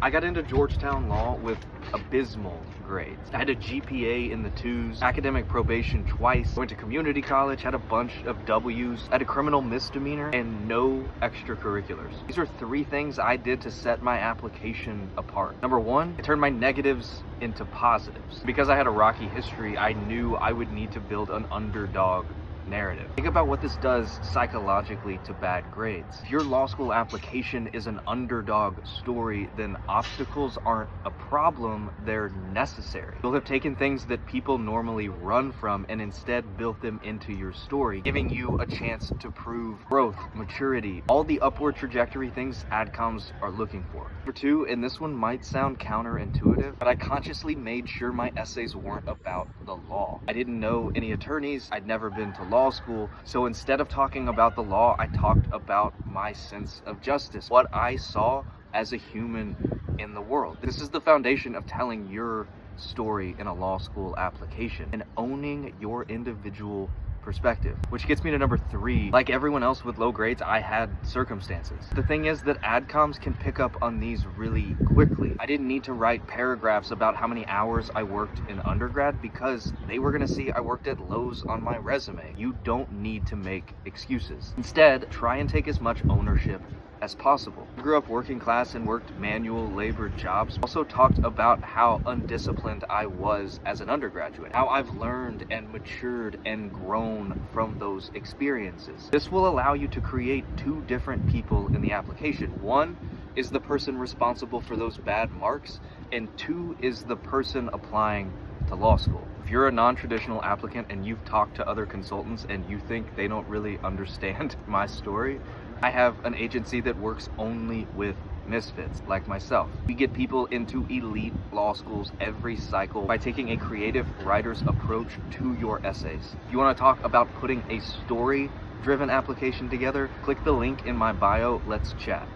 I got into Georgetown Law with abysmal grades. I had a GPA in the 2s, academic probation twice, went to community college, had a bunch of W's, had a criminal misdemeanor, and no extracurriculars. These are 3 things I did to set my application apart. Number 1, I turned my negatives into positives. Because I had a rocky history, I knew I would need to build an underdog narrative. Think about what this does psychologically to bad grades. If your law school application is an underdog story, then obstacles aren't a problem, they're necessary. You'll have taken things that people normally run from and instead built them into your story, giving you a chance to prove growth, maturity, all the upward trajectory things adcoms are looking for. Number 2, and this one might sound counterintuitive, but I consciously made sure my essays weren't about the law. I didn't know any attorneys, I'd never been to law school, so instead of talking about the law, I talked about my sense of justice, what I saw as a human in the world. This is the foundation of telling your story in a law school application and owning your individual perspective. Which gets me to number 3. Like everyone else with low grades, I had circumstances. The thing is that adcoms can pick up on these really quickly. I didn't need to write paragraphs about how many hours I worked in undergrad because they were gonna see I worked at Lowe's on my resume. You don't need to make excuses. Instead, try and take as much ownership as possible. I grew up working class and worked manual labor jobs. Also talked about how undisciplined I was as an undergraduate, how I've learned and matured and grown from those experiences. This will allow you to create 2 different people in the application. 1 is the person responsible for those bad marks, and 2 is the person applying to law school. If you're a non-traditional applicant and you've talked to other consultants and you think they don't really understand my story, I have an agency that works only with misfits like myself. We get people into elite law schools every cycle by taking a creative writer's approach to your essays. If you want to talk about putting a story-driven application together, click the link in my bio. Let's chat.